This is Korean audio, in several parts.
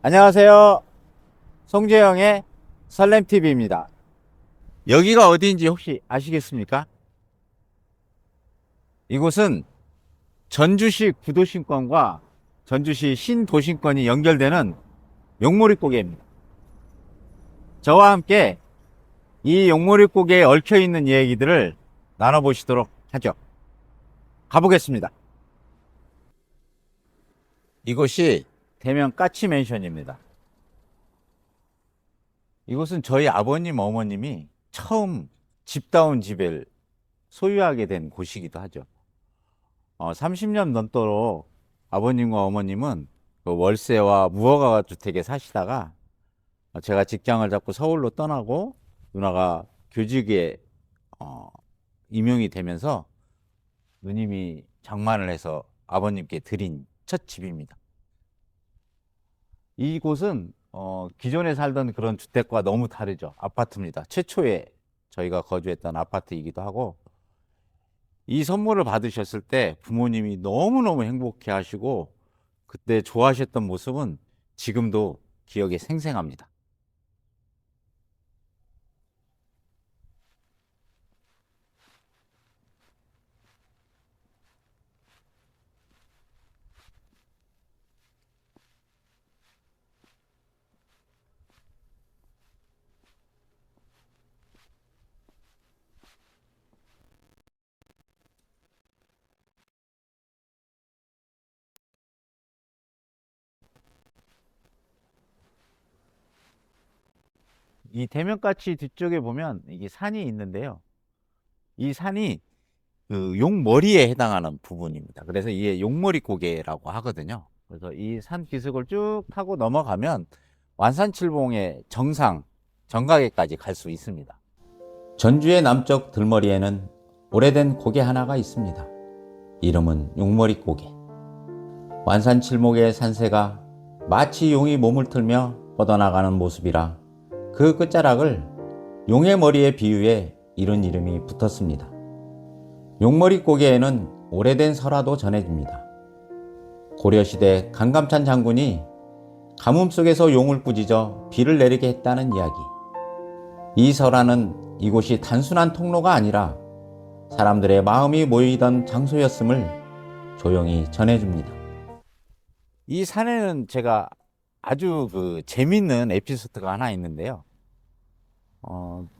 안녕하세요. 송재영의 설렘TV입니다. 여기가 어디인지 혹시 아시겠습니까? 이곳은 전주시 구도심권과 전주시 신도심권이 연결되는 용모리고개입니다. 저와 함께 이 용모리고개에 얽혀있는 얘기들을 나눠보시도록 하죠. 가보겠습니다. 이곳이 대면 까치맨션입니다. 이곳은 저희 아버님, 어머님이 처음 집다운 집을 소유하게 된 곳이기도 하죠. 30년 넘도록 아버님과 어머님은 그 월세와 무허가 주택에 사시다가 제가 직장을 잡고 서울로 떠나고 누나가 교직에 임용이 되면서 누님이 장만을 해서 아버님께 드린 첫 집입니다. 이곳은 기존에 살던 그런 주택과 너무 다르죠. 아파트입니다. 최초에 저희가 거주했던 아파트이기도 하고, 이 선물을 받으셨을 때 부모님이 너무너무 행복해 하시고 그때 좋아하셨던 모습은 지금도 기억에 생생합니다. 이 대면까치 뒤쪽에 보면 이게 산이 있는데요. 이 산이 그 용머리에 해당하는 부분입니다. 그래서 이게 용머리 고개라고 하거든요. 그래서 이 산 기슭을 쭉 타고 넘어가면 완산칠봉의 정상, 정각에까지 갈 수 있습니다. 전주의 남쪽 들머리에는 오래된 고개 하나가 있습니다. 이름은 용머리 고개. 완산칠목의 산세가 마치 용이 몸을 틀며 뻗어나가는 모습이라 그 끝자락을 용의 머리에 비유해 이런 이름이 붙었습니다. 용머리 고개에는 오래된 설화도 전해집니다. 고려시대 강감찬 장군이 가뭄 속에서 용을 꾸짖어 비를 내리게 했다는 이야기. 이 설화는 이곳이 단순한 통로가 아니라 사람들의 마음이 모이던 장소였음을 조용히 전해줍니다. 이 산에는 제가 아주 재밌는 에피소드가 하나 있는데요.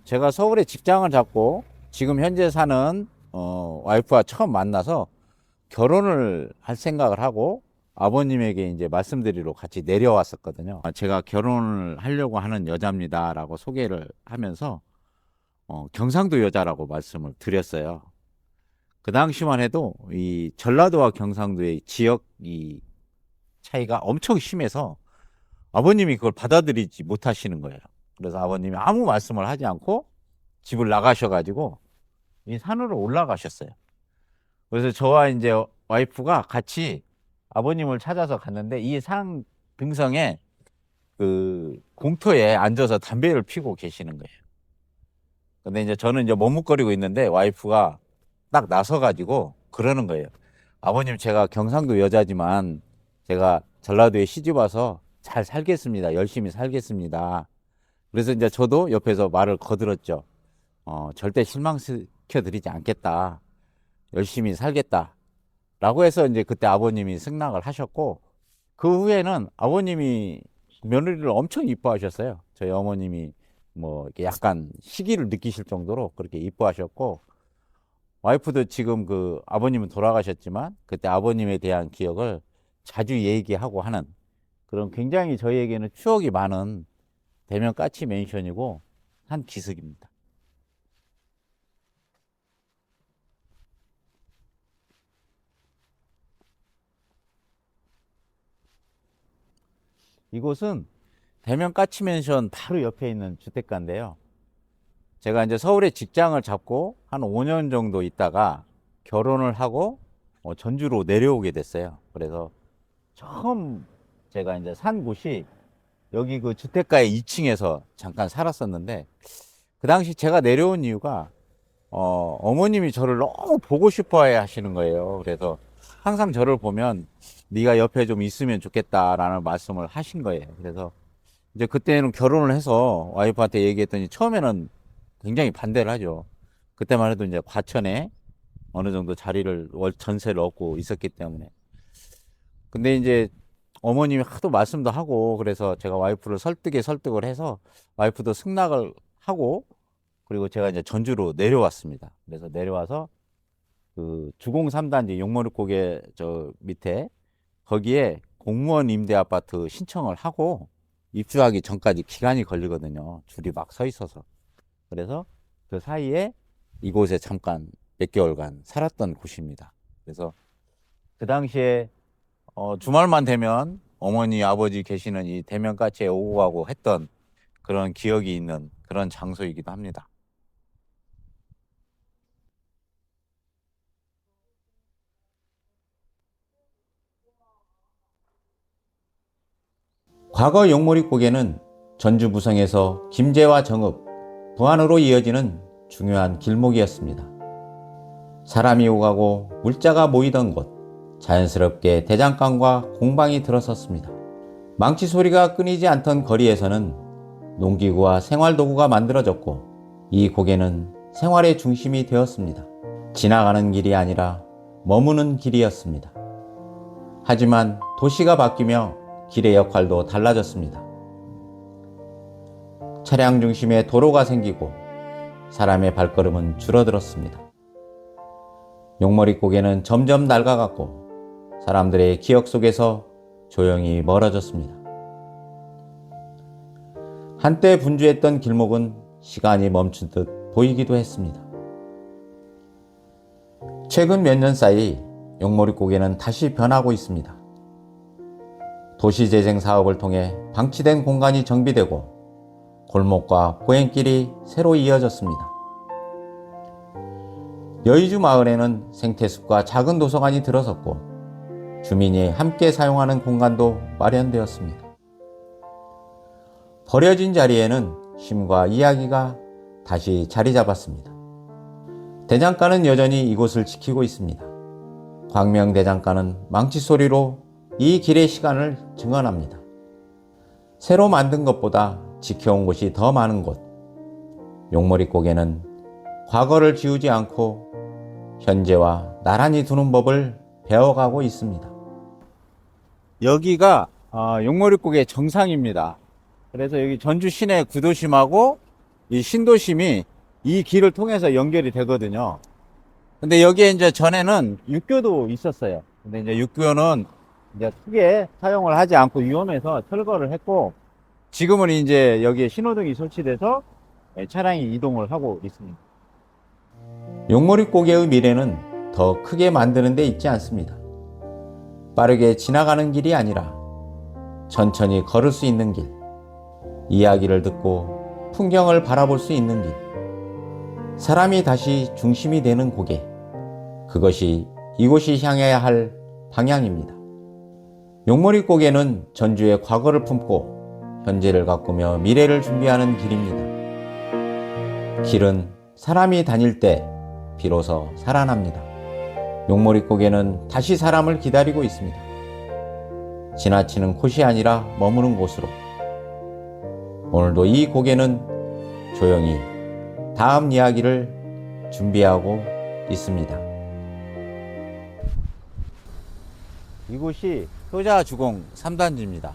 제가 서울에 직장을 잡고 지금 현재 사는 와이프와 처음 만나서 결혼을 할 생각을 하고 아버님에게 이제 말씀드리러 같이 내려왔었거든요. 제가 결혼을 하려고 하는 여자입니다라고 소개를 하면서 경상도 여자라고 말씀을 드렸어요. 그 당시만 해도 이 전라도와 경상도의 지역 이 차이가 엄청 심해서 아버님이 그걸 받아들이지 못하시는 거예요. 그래서 아버님이 아무 말씀을 하지 않고 집을 나가셔가지고 이 산으로 올라가셨어요. 그래서 저와 이제 와이프가 같이 아버님을 찾아서 갔는데 이 산 등성에 그 공터에 앉아서 담배를 피고 계시는 거예요. 근데 이제 저는 이제 머뭇거리고 있는데 와이프가 딱 나서가지고 그러는 거예요. 아버님, 제가 경상도 여자지만 제가 전라도에 시집 와서 잘 살겠습니다. 열심히 살겠습니다. 그래서 이제 저도 옆에서 말을 거들었죠. 절대 실망시켜 드리지 않겠다. 열심히 살겠다. 라고 해서 이제 그때 아버님이 승낙을 하셨고, 그 후에는 아버님이 며느리를 엄청 이뻐하셨어요. 저희 어머님이 뭐 이렇게 약간 시기를 느끼실 정도로 그렇게 이뻐하셨고, 와이프도 지금 그 아버님은 돌아가셨지만 그때 아버님에 대한 기억을 자주 얘기하고 하는 그런 굉장히 저희에게는 추억이 많은 대면 까치 맨션이고 한 기슭입니다. 이곳은 대면 까치 맨션 바로 옆에 있는 주택가인데요. 제가 이제 서울에 직장을 잡고 한 5년 정도 있다가 결혼을 하고 전주로 내려오게 됐어요. 그래서 처음 제가 이제 산 곳이 여기 그 주택가의 2층에서 잠깐 살았었는데, 그 당시 제가 내려온 이유가 어머님이 저를 너무 보고 싶어 하시는 거예요. 그래서 항상 저를 보면 네가 옆에 좀 있으면 좋겠다라는 말씀을 하신 거예요. 그래서 이제 그때는 결혼을 해서 와이프한테 얘기했더니 처음에는 굉장히 반대를 하죠. 그때만 해도 이제 과천에 어느 정도 자리를 전세를 얻고 있었기 때문에. 근데 이제 어머님이 하도 말씀도 하고 그래서 제가 와이프를 설득을 해서 와이프도 승낙을 하고 그리고 제가 이제 전주로 내려왔습니다. 그래서 내려와서 그 주공 3단지 용머리고개 저 밑에 거기에 공무원 임대 아파트 신청을 하고 입주하기 전까지 기간이 걸리거든요. 줄이 막 서 있어서. 그래서 그 사이에 이곳에 잠깐 몇 개월간 살았던 곳입니다. 그래서 그 당시에 주말만 되면 어머니, 아버지 계시는 이 대면가치에 오고 가고 했던 그런 기억이 있는 그런 장소이기도 합니다. 과거 용머리고개는 전주 부성에서 김제와 정읍, 부안으로 이어지는 중요한 길목이었습니다. 사람이 오가고 물자가 모이던 곳, 자연스럽게 대장간과 공방이 들어섰습니다. 망치 소리가 끊이지 않던 거리에서는 농기구와 생활도구가 만들어졌고 이 고개는 생활의 중심이 되었습니다. 지나가는 길이 아니라 머무는 길이었습니다. 하지만 도시가 바뀌며 길의 역할도 달라졌습니다. 차량 중심의 도로가 생기고 사람의 발걸음은 줄어들었습니다. 용머리고개는 점점 낡아갔고 사람들의 기억 속에서 조용히 멀어졌습니다. 한때 분주했던 길목은 시간이 멈춘 듯 보이기도 했습니다. 최근 몇 년 사이 용머리고개는 다시 변하고 있습니다. 도시재생 사업을 통해 방치된 공간이 정비되고 골목과 보행길이 새로 이어졌습니다. 여의주 마을에는 생태숲과 작은 도서관이 들어섰고 주민이 함께 사용하는 공간도 마련되었습니다. 버려진 자리에는 쉼과 이야기가 다시 자리 잡았습니다. 대장간은 여전히 이곳을 지키고 있습니다. 광명대장간은 망치소리로 이 길의 시간을 증언합니다. 새로 만든 것보다 지켜온 곳이 더 많은 곳. 용머리고개는 과거를 지우지 않고 현재와 나란히 두는 법을 배워가고 있습니다. 여기가 용머리고개 정상입니다. 그래서 여기 전주 시내 구도심하고 이 신도심이 이 길을 통해서 연결이 되거든요. 근데 여기에 이제 전에는 육교도 있었어요. 근데 이제 육교는 이제 크게 사용을 하지 않고 위험해서 철거를 했고 지금은 이제 여기에 신호등이 설치돼서 차량이 이동을 하고 있습니다. 용머리고개의 미래는 더 크게 만드는 데 있지 않습니다. 빠르게 지나가는 길이 아니라 천천히 걸을 수 있는 길, 이야기를 듣고 풍경을 바라볼 수 있는 길, 사람이 다시 중심이 되는 고개, 그것이 이곳이 향해야 할 방향입니다. 용머리고개는 전주의 과거를 품고 현재를 가꾸며 미래를 준비하는 길입니다. 길은 사람이 다닐 때 비로소 살아납니다. 용머리고개는 다시 사람을 기다리고 있습니다. 지나치는 곳이 아니라 머무는 곳으로. 오늘도 이 고개는 조용히 다음 이야기를 준비하고 있습니다. 이곳이 효자주공 3단지입니다.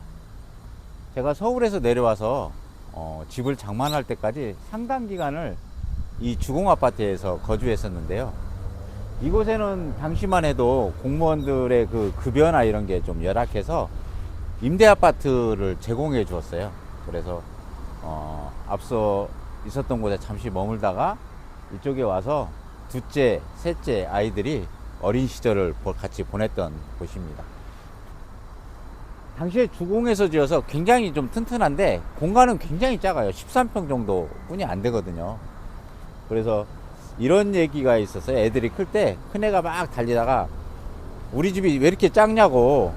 제가 서울에서 내려와서 집을 장만할 때까지 상당 기간을 이 주공아파트에서 거주했었는데요. 이곳에는 당시만 해도 공무원들의 그 급여나 이런 게 좀 열악해서 임대아파트를 제공해 주었어요. 그래서 앞서 있었던 곳에 잠시 머물다가 이쪽에 와서 둘째, 셋째 아이들이 어린 시절을 같이 보냈던 곳입니다. 당시에 주공에서 지어서 굉장히 좀 튼튼한데 공간은 굉장히 작아요. 13평 정도 뿐이 안 되거든요. 그래서 이런 얘기가 있었어요. 애들이 클 때 큰애가 막 달리다가 우리 집이 왜 이렇게 작냐고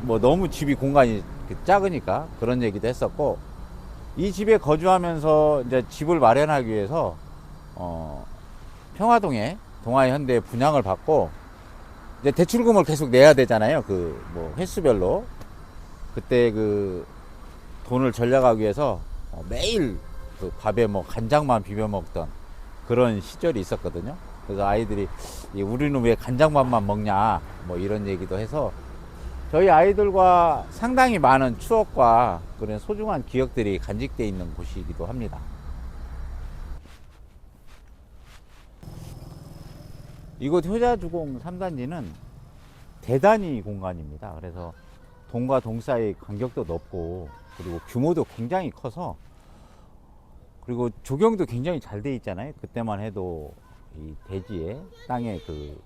뭐 너무 집이 공간이 작으니까 그런 얘기도 했었고, 이 집에 거주하면서 이제 집을 마련하기 위해서 평화동에 동아현대에 분양을 받고 이제 대출금을 계속 내야 되잖아요. 그 뭐 횟수별로. 그때 그 돈을 절약하기 위해서 매일 그 밥에 뭐 간장만 비벼 먹던 그런 시절이 있었거든요. 그래서 아이들이 우리는 왜 간장밥만 먹냐 뭐 이런 얘기도 해서 저희 아이들과 상당히 많은 추억과 그런 소중한 기억들이 간직되어 있는 곳이기도 합니다. 이곳 효자주공 3단지는 대단위 공간입니다. 그래서 동과 동 사이 간격도 넓고 그리고 규모도 굉장히 커서 그리고 조경도 굉장히 잘 돼 있잖아요. 그때만 해도 이 대지에 땅에 그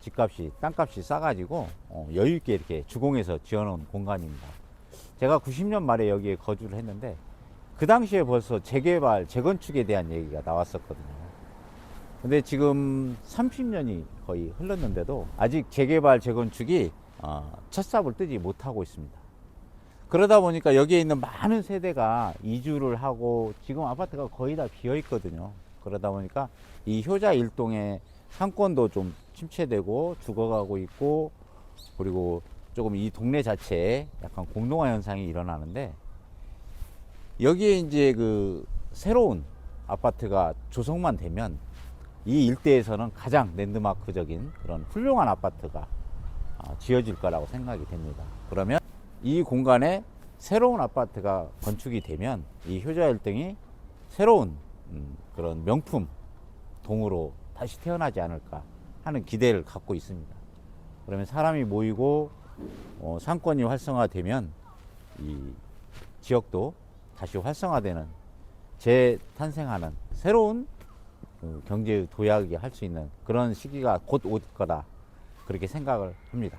집값이 땅값이 싸가지고 여유 있게 이렇게 주공해서 지어놓은 공간입니다. 제가 90년 말에 여기에 거주를 했는데 그 당시에 벌써 재개발, 재건축에 대한 얘기가 나왔었거든요. 근데 지금 30년이 거의 흘렀는데도 아직 재개발, 재건축이 첫 삽을 뜨지 못하고 있습니다. 그러다 보니까 여기에 있는 많은 세대가 이주를 하고 지금 아파트가 거의 다 비어 있거든요. 그러다 보니까 이 효자 일동의 상권도 좀 침체되고 죽어가고 있고 그리고 조금 이 동네 자체에 약간 공동화 현상이 일어나는데 여기에 이제 그 새로운 아파트가 조성만 되면 이 일대에서는 가장 랜드마크적인 그런 훌륭한 아파트가 지어질 거라고 생각이 됩니다. 그러면 이 공간에 새로운 아파트가 건축이 되면 이 효자 일등이 새로운 그런 명품 동으로 다시 태어나지 않을까 하는 기대를 갖고 있습니다. 그러면 사람이 모이고 상권이 활성화되면 이 지역도 다시 활성화되는 재탄생하는 새로운 경제 도약이 할 수 있는 그런 시기가 곧 올 거다 그렇게 생각을 합니다.